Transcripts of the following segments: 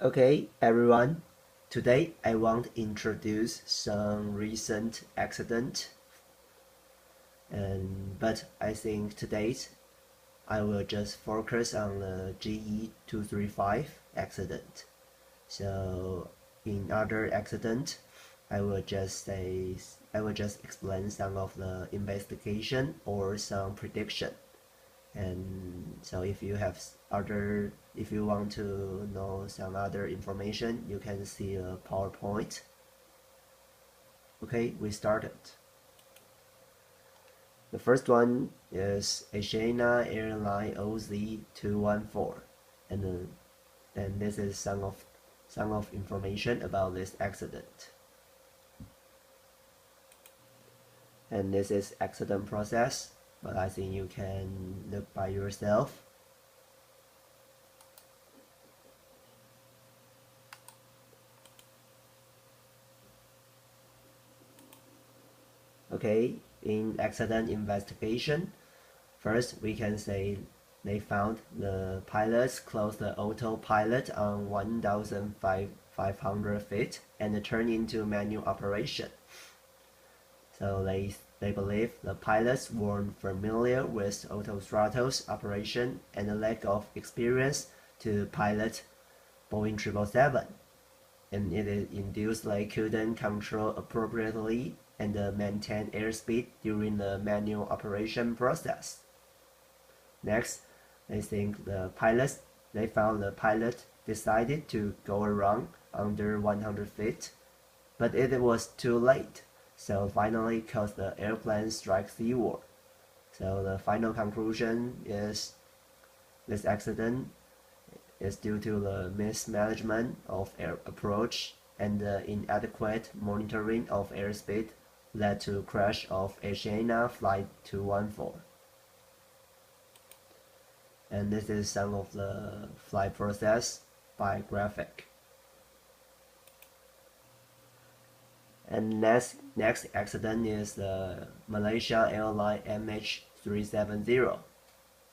Okay, everyone. Today I want to introduce some recent accident, but I think today I will just focus on the GE235 accident. So in other accident, I will just explain some of the investigation or some prediction. And so if you want to know some other information, you can see a PowerPoint. Okay, we started. The first one is Asiana Airline OZ214, and this is some of information about this accident. And this is accident process, but I think you can look by yourself. Okay, in accident investigation, first we can say they found the pilots closed the autopilot on 1,500 feet and turned into manual operation. So they believe the pilots weren't familiar with autothrottle's operation and a lack of experience to pilot Boeing 777, and it induced they couldn't control appropriately and maintain airspeed during the manual operation process. Next, they found the pilot decided to go around under 100 feet, but it was too late, so finally caused the airplane strike seaward. So the final conclusion is this accident is due to the mismanagement of air approach and the inadequate monitoring of airspeed led to crash of Asiana Flight 214. And this is some of the flight process by graphic. And next accident is the Malaysia Airline MH370.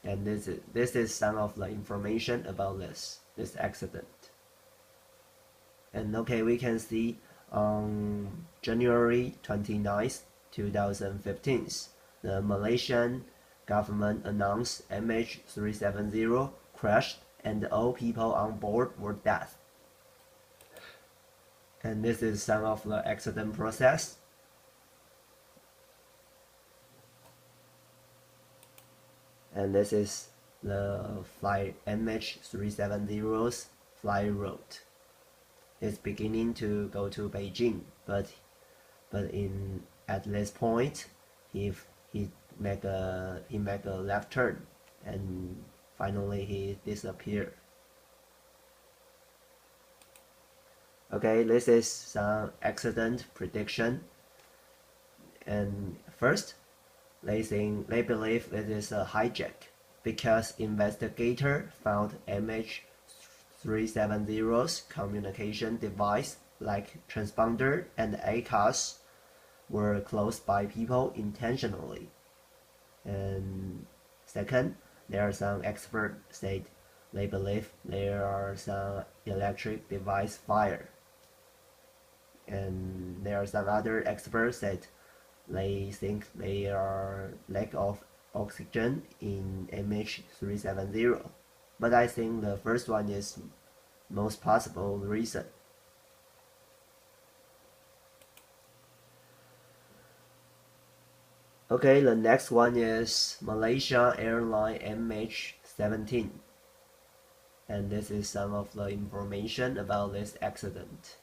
And this is some of the information about this accident. And okay, we can see on January 29th, 2015, the Malaysian government announced MH370 crashed and all people on board were dead. And this is some of the accident process. And this is the flight MH370's flight route. It's beginning to go to Beijing, but at this point he make a left turn and finally he disappeared. Okay, this is some accident prediction. And first, they believe it is a hijack because investigator found MH370's communication device like transponder and ACAS were closed by people intentionally. And second, there are some experts said they believe there are some electric device fire. And there are some other experts that they think there are lack of oxygen in MH370, but I think the first one is most possible reason. Okay, the next one is Malaysia Airline MH17, and this is some of the information about this accident.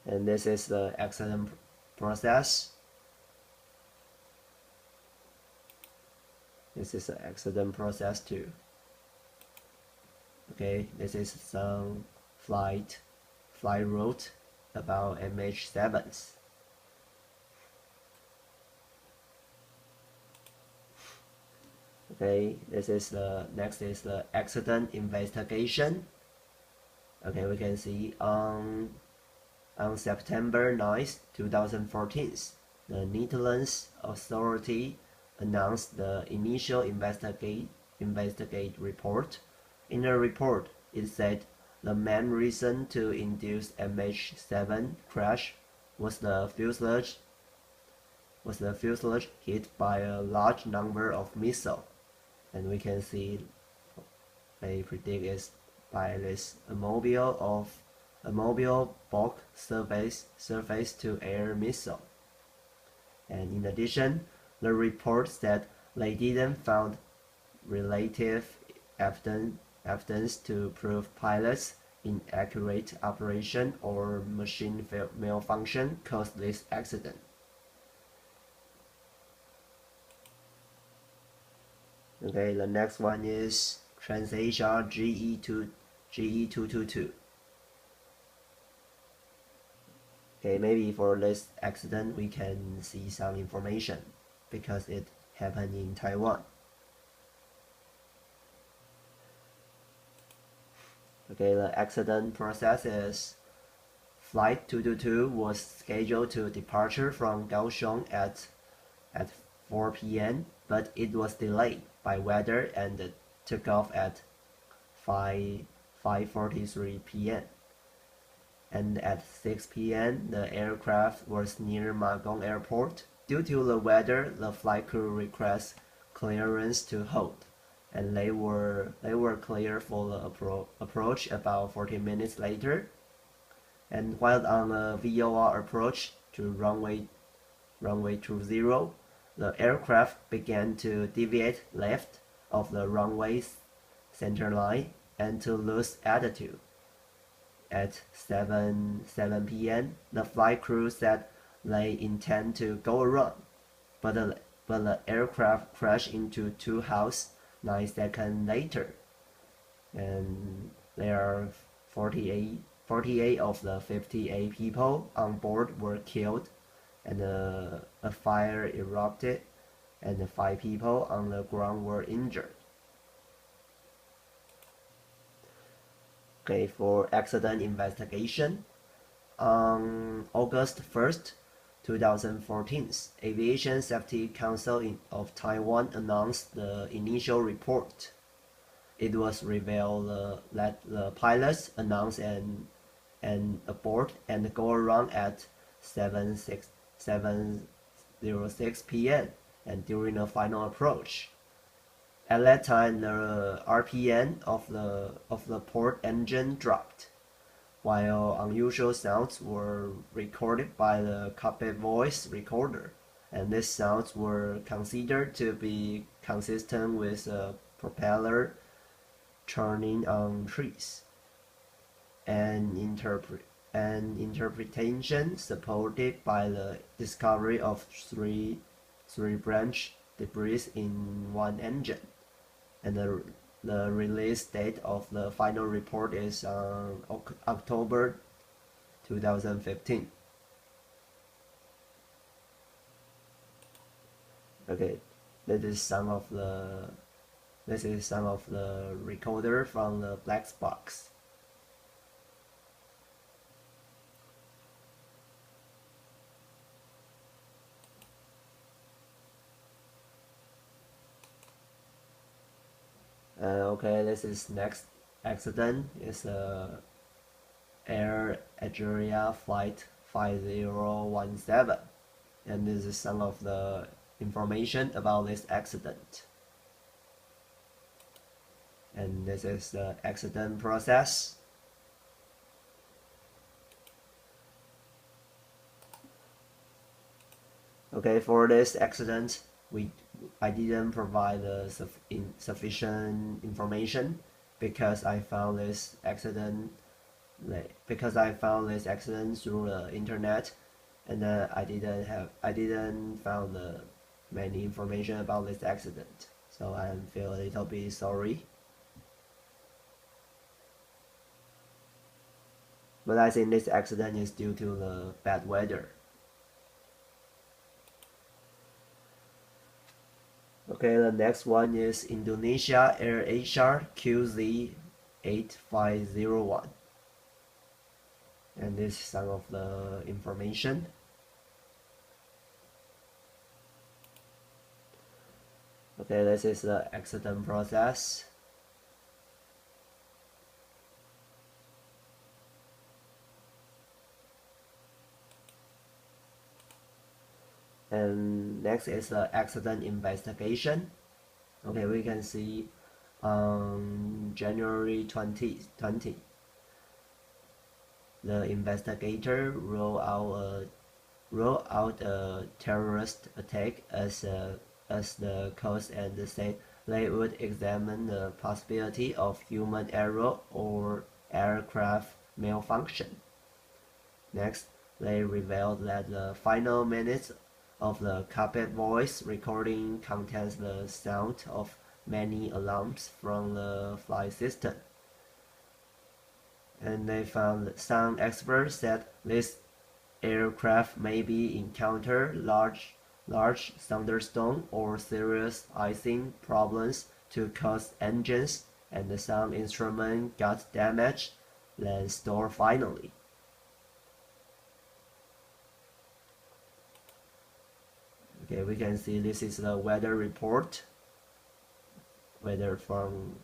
And this is the accident process. This is the accident process too. Okay, this is some flight route about MH7s. Okay, next is the accident investigation. Okay, we can see on September 9th, 2014, the Netherlands authority announced the initial investigate report. In the report, it said the main reason to induce MH17 crash was the fuselage hit by a large number of missiles, and we can see they predict it by this a mobile bulk surface to air missile. And in addition, the report said they didn't found relative evidence to prove pilots' inaccurate operation or machine malfunction caused this accident. Okay, the next one is TransAsia GE222. Okay, maybe for this accident we can see some information because it happened in Taiwan. Okay, the accident process is Flight 222 was scheduled to departure from Kaohsiung at 4 p.m., but it was delayed by weather and took off at 5:43 p.m. And at 6 p.m. the aircraft was near Magong Airport. Due to the weather, the flight crew requested clearance to hold, and they were clear for the approach about 40 minutes later. And while on the VOR approach to runway 20, the aircraft began to deviate left of the runway's center line and to lose altitude. At 7 p.m., the flight crew said they intend to go around, but the aircraft crashed into two houses 9 seconds later, and there are 48 of the 58 people on board were killed, and a fire erupted, and 5 people on the ground were injured. Okay, for accident investigation, on August 1st, 2014, Aviation Safety Council of Taiwan announced the initial report. It was revealed that the pilots announced an abort and go around at 7:06 p.m. and during the final approach. At that time, the RPM of the port engine dropped, while unusual sounds were recorded by the cockpit voice recorder, and these sounds were considered to be consistent with a propeller turning on trees. An interpretation supported by the discovery of three branch debris in one engine, and the release date of the final report is October 2015. Okay, this is some of the recorder from the black box. Okay, this is next accident. It's Air Algeria Flight 5017, and this is some of the information about this accident. And this is the accident process. Okay, for this accident, I didn't provide sufficient information because I found this accident through the internet, and I didn't found many information about this accident, so I feel a little bit sorry. But I think this accident is due to the bad weather. Okay, the next one is Indonesia AirAsia QZ8501. And this is some of the information. Okay, this is the accident process. And next is the accident investigation. Okay, we can see on January 2020, the investigator ruled out a terrorist attack as the cause and said they would examine the possibility of human error or aircraft malfunction. Next, they revealed that the final minutes of the cockpit voice recording contains the sound of many alarms from the flight system. And they found that some experts said this aircraft maybe encounter large thunderstorm or serious icing problems to cause engines and some instrument got damaged, then store finally. Okay, we can see this is the weather report. Weather from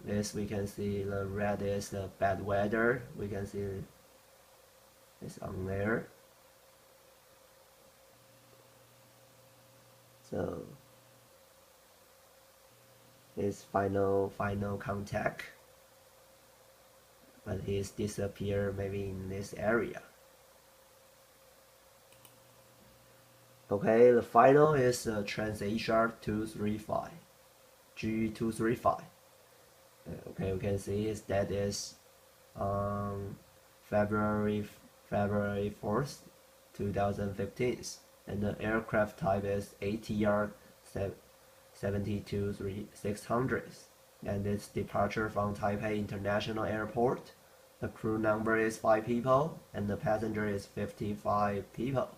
this we can see the red is the bad weather. We can see it's on there. So his final contact, but he's disappeared maybe in this area. Okay, the final is Transasia 235, G235. Okay, we can see that is February 4th, 2015, and the aircraft type is ATR 72600, and its departure from Taipei International Airport. The crew number is 5 people, and the passenger is 55 people.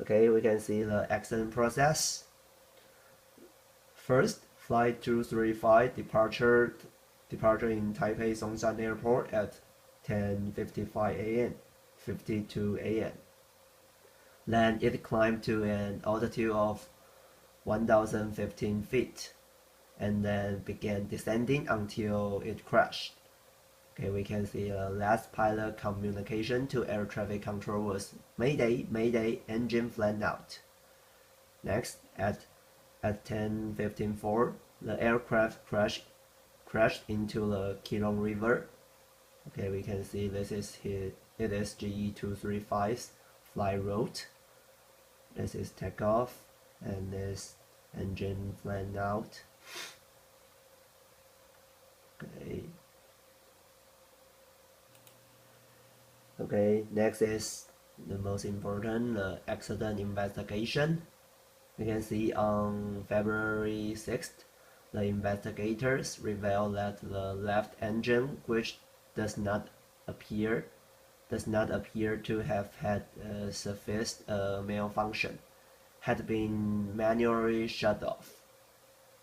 Okay, we can see the accident process. First, Flight 235 departure in Taipei Songshan Airport at 10:55 a.m., 52 a.m. Then it climbed to an altitude of 1,015 feet, and then began descending until it crashed. Okay, we can see last pilot communication to air traffic control was Mayday, Mayday, engine flamed out. Next, at 10:15:04, the aircraft crashed into the Keelung River. Okay, we can see this is it is GE235's flight route. This is takeoff, and this engine flamed out. Okay. Okay, next is the most important, the accident investigation. We can see on February 6th, the investigators revealed that the left engine, which does not appear to have had sufficient malfunction, had been manually shut off.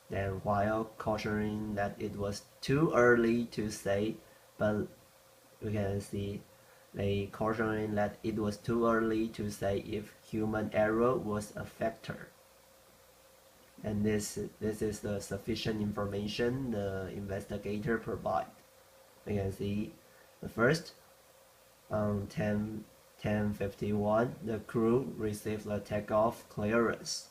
Then, while cautioning that it was too early to say, but we can see they cautioning that it was too early to say if human error was a factor. And this is the sufficient information the investigator provide. We can see the first on 10:51 the crew received the takeoff clearance,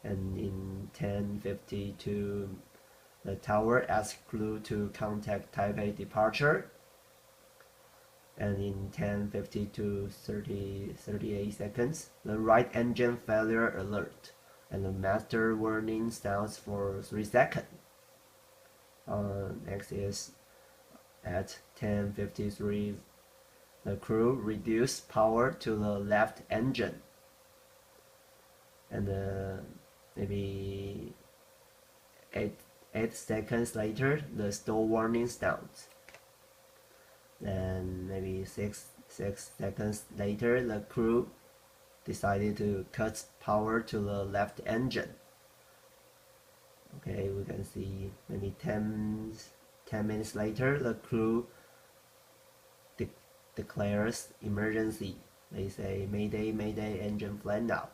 and in 10:52 the tower asked crew to contact Taipei departure, and in 10:52 38 seconds the right engine failure alert, and the master warning sounds for 3 seconds. Next is at 10:53 the crew reduced power to the left engine, and maybe 8 seconds later the stall warning sounds. Then maybe 6 seconds later the crew decided to cut power to the left engine. Okay, we can see maybe 10 minutes later the crew declares emergency. They say Mayday, Mayday, engine flamed out.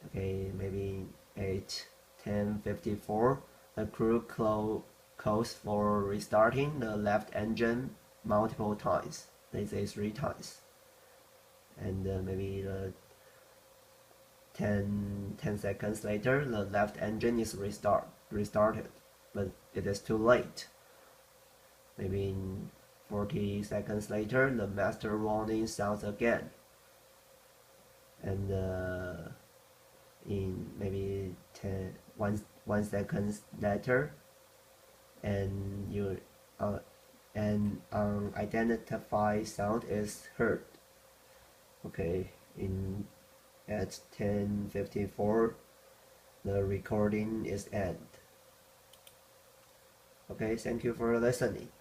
Okay, maybe 8:10:54. The crew calls for restarting the left engine multiple times. They say 3 times. And maybe 10 seconds later, the left engine is restarted, but it is too late. Maybe 40 seconds later, the master warning sounds again. And in maybe 1 second later, and an unidentified sound is heard. Okay, at 10:54, the recording is end. Okay, thank you for listening.